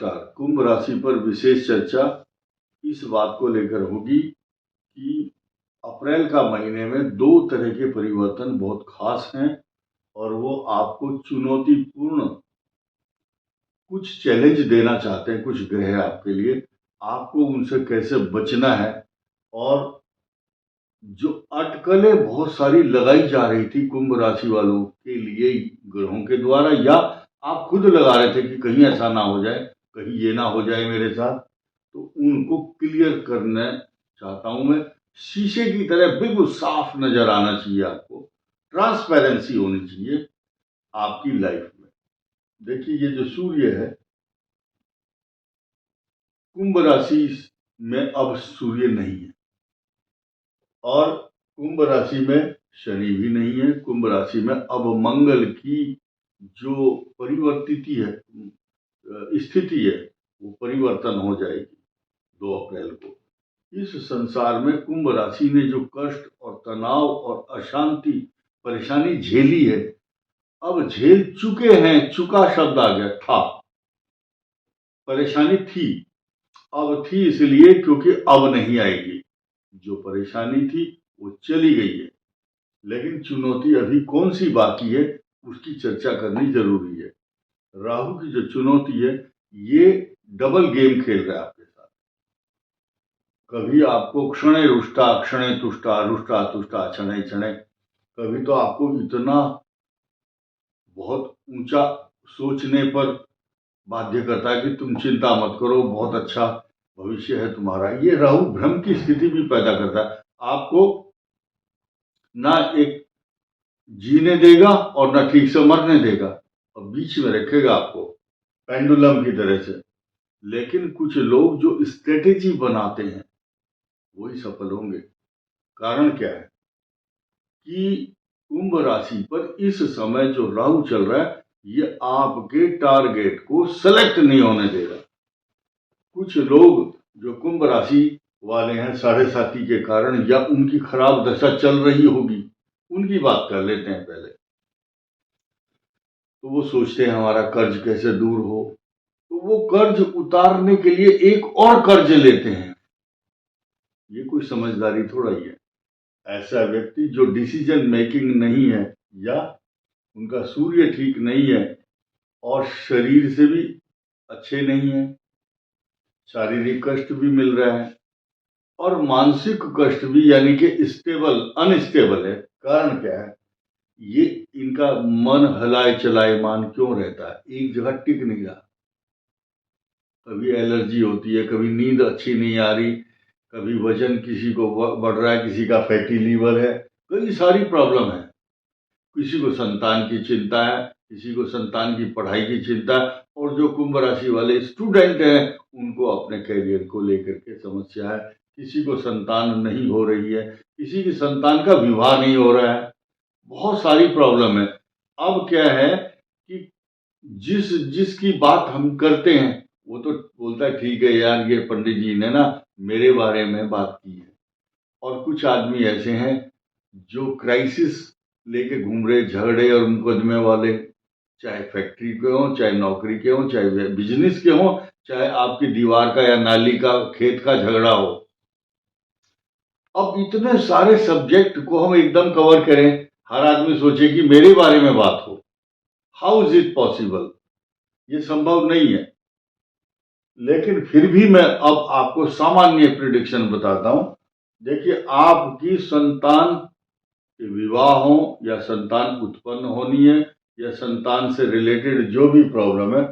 नमस्कार। कुंभ राशि पर विशेष चर्चा इस बात को लेकर होगी कि अप्रैल का महीने में दो तरह के परिवर्तन बहुत खास हैं और वो आपको चुनौतीपूर्ण कुछ चैलेंज देना चाहते हैं, कुछ ग्रह आपके लिए। आपको उनसे कैसे बचना है और जो अटकलें बहुत सारी लगाई जा रही थी कुंभ राशि वालों के लिए ग्रहों के द्वारा, या आप खुद लगा रहे थे कि कहीं ऐसा ना हो जाए, कहीं ये ना हो जाए मेरे साथ, तो उनको क्लियर करना चाहता हूं मैं। शीशे की तरह बिल्कुल साफ नजर आना चाहिए आपको, ट्रांसपेरेंसी होनी चाहिए आपकी लाइफ में। देखिए, ये जो सूर्य है कुंभ राशि में, अब सूर्य नहीं है और कुंभ राशि में शनि भी नहीं है। कुंभ राशि में अब मंगल की जो परिवर्तित है स्थिति है वो परिवर्तन हो जाएगी 2 अप्रैल को। इस संसार में कुंभ राशि ने जो कष्ट और तनाव और अशांति परेशानी झेली है, अब झेल चुके हैं। चुका शब्द आ गया, था, परेशानी थी, अब थी इसलिए क्योंकि अब नहीं आएगी। जो परेशानी थी वो चली गई है, लेकिन चुनौती अभी कौन सी बाकी है उसकी चर्चा करनी जरूरी है। राहु की जो चुनौती है, ये डबल गेम खेल रहा है आपके साथ। कभी आपको क्षणे रुष्टा क्षणे तुष्टा, रुष्टा तुष्टा क्षणे क्षणे, कभी तो आपको इतना बहुत ऊंचा सोचने पर बाध्य करता है कि तुम चिंता मत करो, बहुत अच्छा भविष्य है तुम्हारा। ये राहु भ्रम की स्थिति भी पैदा करता है, आपको ना एक जीने देगा और ना ठीक से मरने देगा, और बीच में रखेगा आपको पेंडुलम की तरह से। लेकिन कुछ लोग जो स्ट्रेटेजी बनाते हैं वही सफल होंगे। कारण क्या है कि कुंभ राशि पर इस समय जो राहु चल रहा है, ये आपके टारगेट को सेलेक्ट नहीं होने देगा। कुछ लोग जो कुंभ राशि वाले हैं, साढ़े साथी के कारण या उनकी खराब दशा चल रही होगी, उनकी बात कर लेते हैं पहले। तो वो सोचते हैं हमारा कर्ज कैसे दूर हो, तो वो कर्ज उतारने के लिए एक और कर्ज लेते हैं। ये कोई समझदारी थोड़ा ही है। ऐसा व्यक्ति जो डिसीजन मेकिंग नहीं है, या उनका सूर्य ठीक नहीं है और शरीर से भी अच्छे नहीं है, शारीरिक कष्ट भी मिल रहा है और मानसिक कष्ट भी, यानी कि अनस्टेबल है। कारण क्या है, ये इनका मन हलाए चलाए मान क्यों रहता है, एक जगह टिक नहीं रहा। कभी एलर्जी होती है, कभी नींद अच्छी नहीं आ रही, कभी वजन किसी को बढ़ रहा है, किसी का फैटी लीवर है, कई सारी प्रॉब्लम है। किसी को संतान की चिंता है, किसी को संतान की पढ़ाई की चिंता है, और जो कुंभ राशि वाले स्टूडेंट हैं उनको अपने करियर को लेकर के समस्या है। किसी को संतान नहीं हो रही है, किसी की संतान का विवाह नहीं हो रहा है, बहुत सारी प्रॉब्लम है। अब क्या है कि जिसकी बात हम करते हैं वो तो बोलता है ठीक है यार, ये पंडित जी ने ना मेरे बारे में बात की है। और कुछ आदमी ऐसे हैं जो क्राइसिस लेके घूम रहे, झगड़े और मुकदमे वाले, चाहे फैक्ट्री के हों, चाहे नौकरी के हों, चाहे बिजनेस के हों, चाहे आपकी दीवार का या नाली का खेत का झगड़ा हो। अब इतने सारे सब्जेक्ट को हम एकदम कवर करें, हर आदमी सोचे कि मेरे बारे में बात हो, हाउ इज इट पॉसिबल? ये संभव नहीं है। लेकिन फिर भी मैं अब आपको सामान्य प्रिडिक्शन बताता हूं। देखिए, आपकी संतान के विवाह हो या संतान उत्पन्न होनी है या संतान से रिलेटेड जो भी प्रॉब्लम है,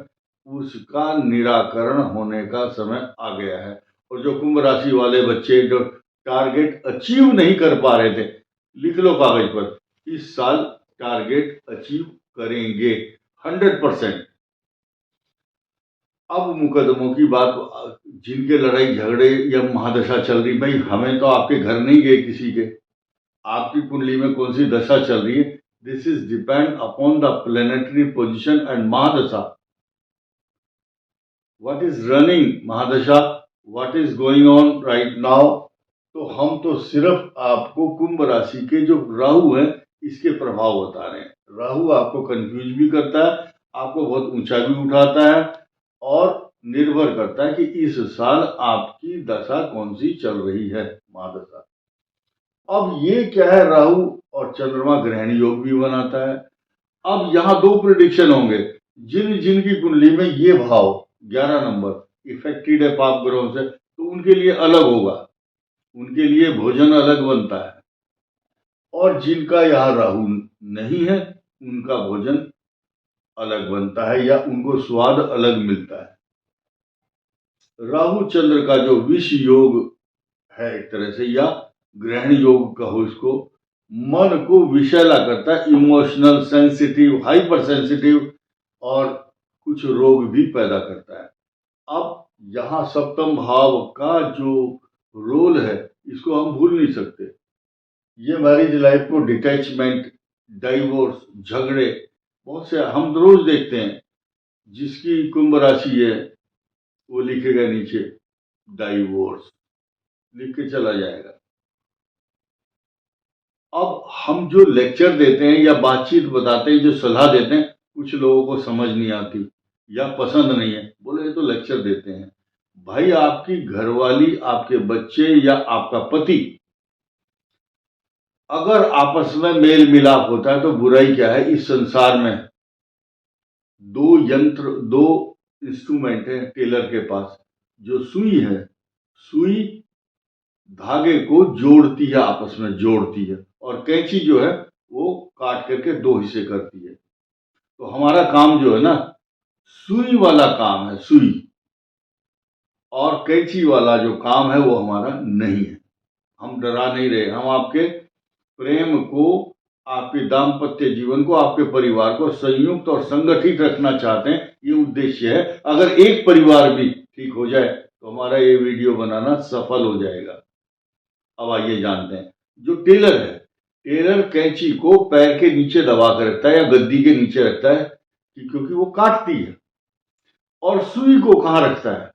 उसका निराकरण होने का समय आ गया है। और जो कुंभ राशि वाले बच्चे जो टारगेट अचीव नहीं कर पा रहे थे, लिख लो कागज पर, इस साल टारगेट अचीव करेंगे 100%। अब मुकदमों की बात, जिनके लड़ाई झगड़े या महादशा चल रही, भाई हमें तो आपके घर नहीं गए किसी के, आपकी कुंडली में कौन सी दशा चल रही है, this is depend upon the planetary position and mahadasha, what is running mahadasha, what is going on right now. तो हम तो सिर्फ आपको कुंभ राशि के जो राहु है इसके प्रभाव बता रहे हैं। राहु आपको कंफ्यूज भी करता है, आपको बहुत ऊंचा भी उठाता है और निर्भर करता है कि इस साल आपकी दशा कौन सी चल रही है, महादशा। अब ये क्या है, राहु और चंद्रमा ग्रहण योग भी बनाता है। अब यहाँ दो प्रिडिक्शन होंगे, जिनकी कुंडली में ये भाव 11 नंबर इफेक्टेड है पाप ग्रहों से, तो उनके लिए अलग होगा, उनके लिए भोजन अलग बनता है। और जिनका यहाँ राहु नहीं है उनका भोजन अलग बनता है या उनको स्वाद अलग मिलता है। राहु चंद्र का जो विष योग है एक तरह से, या ग्रहण योग कहो इसको, मन को विषैला करता है, इमोशनल, सेंसिटिव, हाइपर सेंसिटिव, और कुछ रोग भी पैदा करता है। अब यहाँ सप्तम भाव का जो रोल है इसको हम भूल नहीं सकते। ये मैरिज लाइफ को डिटैचमेंट, डाइवोर्स, झगड़े, बहुत से हम रोज देखते हैं। जिसकी कुंभ राशि है वो लिखेगा नीचे डाइवोर्स, लिख के चला जाएगा। अब हम जो लेक्चर देते हैं या बातचीत बताते हैं, जो सलाह देते हैं, कुछ लोगों को समझ नहीं आती या पसंद नहीं है, बोले ये तो लेक्चर देते हैं। भाई आपकी घरवाली, आपके बच्चे या आपका पति अगर आपस में मेल मिलाप होता है तो बुराई क्या है। इस संसार में दो यंत्र, दो इंस्ट्रूमेंट है टेलर के पास। जो सुई है, सुई धागे को जोड़ती है, आपस में जोड़ती है, और कैंची जो है वो काट करके दो हिस्से करती है। तो हमारा काम जो है ना, सुई वाला काम है, सुई, और कैंची वाला जो काम है वो हमारा नहीं है। हम डरा नहीं रहे, हम आपके प्रेम को, आपके दाम्पत्य जीवन को, आपके परिवार को संयुक्त और संगठित रखना चाहते हैं, ये उद्देश्य है। अगर एक परिवार भी ठीक हो जाए तो हमारा ये वीडियो बनाना सफल हो जाएगा। अब आइए जानते हैं। जो टेलर है, टेलर कैंची को पैर के नीचे दबा कर रखता है या गद्दी के नीचे रखता है क्योंकि वो काटती है। और सुई को कहाँ रखता है?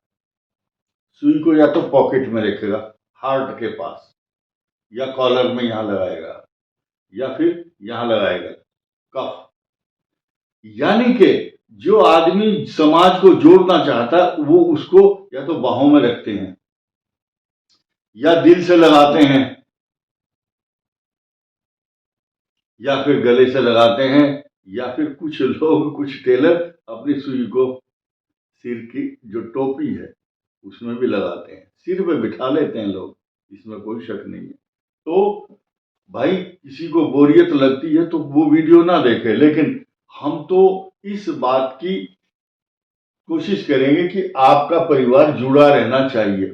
सुई को या तो पॉकेट में रखेगा, हार्ट के पास, या कॉलर में यहां लगाएगा, या फिर यहां लगाएगा कफ। यानी कि जो आदमी समाज को जोड़ना चाहता है वो उसको या तो बाहों में रखते हैं, या दिल से लगाते हैं, या फिर गले से लगाते हैं, या फिर कुछ लोग, कुछ टेलर अपनी सुई को सिर की जो टोपी है उसमें भी लगाते हैं, सिर पे बिठा लेते हैं लोग, इसमें कोई शक नहीं है। तो भाई किसी को बोरियत लगती है तो वो वीडियो ना देखे, लेकिन हम तो इस बात की कोशिश करेंगे कि आपका परिवार जुड़ा रहना चाहिए,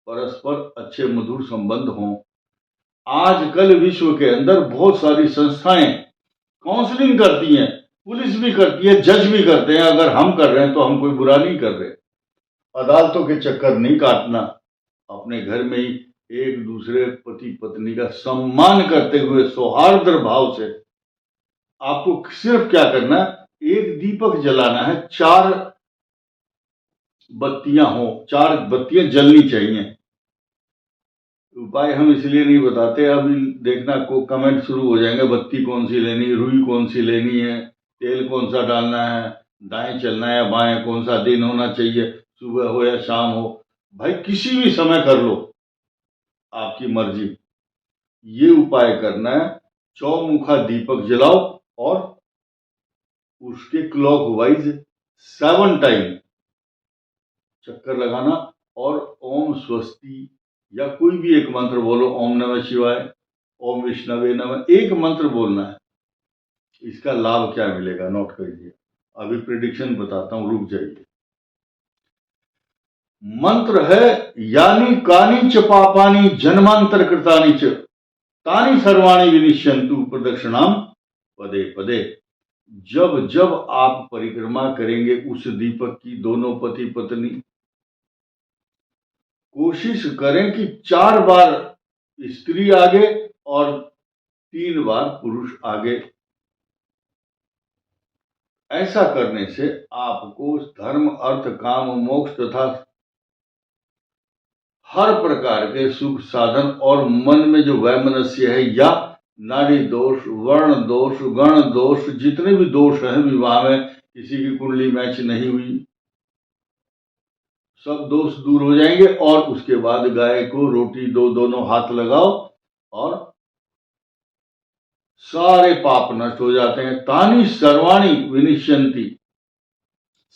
परस्पर अच्छे मधुर संबंध हों। आजकल विश्व के अंदर बहुत सारी संस्थाएं काउंसलिंग करती हैं, पुलिस भी करती है, जज भी करते हैं। अगर हम कर रहे हैं तो हम कोई बुरा नहीं कर रहे। अदालतों के चक्कर नहीं काटना, अपने घर में ही एक दूसरे पति पत्नी का सम्मान करते हुए सौहार्द भाव से आपको सिर्फ क्या करना है, एक दीपक जलाना है, 4 बत्तियां हो, 4 बत्तियां जलनी चाहिए। उपाय हम इसलिए नहीं बताते, अभी देखना को कमेंट शुरू हो जाएंगे, बत्ती कौन सी लेनी, रुई कौन सी लेनी है, तेल कौन सा डालना है, दाएं चलना है या बाएं, कौन सा दिन होना चाहिए, सुबह हो या शाम हो। भाई किसी भी समय कर लो, आपकी मर्जी। ये उपाय करना है, चौमुखा दीपक जलाओ और उसके क्लॉकवाइज 7 टाइम चक्कर लगाना, और ओम स्वस्ति या कोई भी एक मंत्र बोलो, ओम नमः शिवाय, ओम विष्णवे नमः, एक मंत्र बोलना है। इसका लाभ क्या मिलेगा नोट करिए, अभी प्रेडिक्शन बताता हूं, रुक जाइए। मंत्र है, यानी कानी च पापानी जन्मांतर कृतानि च तानि सर्वाणि विनिश्यन्तु प्रदक्षिणाम पदे पदे। जब जब आप परिक्रमा करेंगे उस दीपक की, दोनों पति पत्नी, कोशिश करें कि 4 बार स्त्री आगे और 3 बार पुरुष आगे। ऐसा करने से आपको धर्म, अर्थ, काम, मोक्ष तथा हर प्रकार के सुख साधन, और मन में जो वैमनस्य है या नाड़ी दोष, वर्ण दोष, गण दोष, जितने भी दोष हैं, विवाह में किसी की कुंडली मैच नहीं हुई, सब दोष दूर हो जाएंगे। और उसके बाद गाय को रोटी दो, दोनों हाथ लगाओ और सारे पाप नष्ट हो जाते हैं। तानि सर्वाणि विनिश्यन्ति,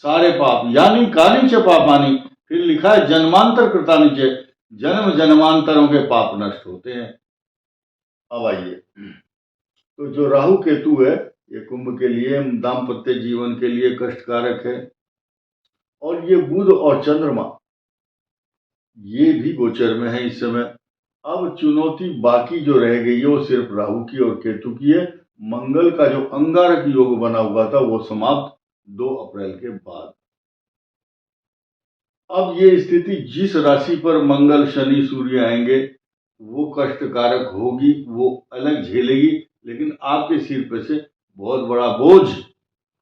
सारे पाप यानी कानि च पापानि, फिर लिखा है जन्मांतर कृतानि च, जन्म जन्मांतरों के पाप नष्ट होते हैं। अब आइए, तो जो राहु केतु है ये कुंभ के लिए, दाम्पत्य जीवन के लिए कष्टकारक है। और ये बुध और चंद्रमा ये भी गोचर में है इस समय। अब चुनौती बाकी जो रह गई है वो सिर्फ राहु की और केतु की है। मंगल का जो अंगारक योग बना हुआ था वो समाप्त 2 अप्रैल के बाद। अब ये स्थिति जिस राशि पर मंगल शनि सूर्य आएंगे वो कष्टकारक होगी, वो अलग झेलेगी, लेकिन आपके सिर पे से बहुत बड़ा बोझ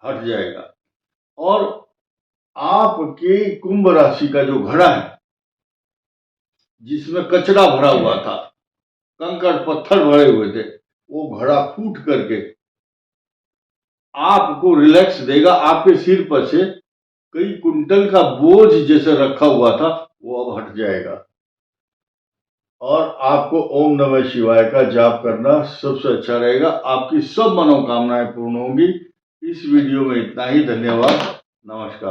हट जाएगा। और आपके कुंभ राशि का जो घड़ा है जिसमें कचरा भरा हुआ था, कंकड़ पत्थर भरे हुए थे, वो घड़ा फूट करके आपको रिलैक्स देगा। आपके सिर पर से कई कुंटल का बोझ जैसे रखा हुआ था वो अब हट जाएगा। और आपको ओम नमः शिवाय का जाप करना सबसे अच्छा रहेगा। आपकी सब मनोकामनाएं पूर्ण होंगी। इस वीडियो में इतना ही। धन्यवाद, नमस्कार।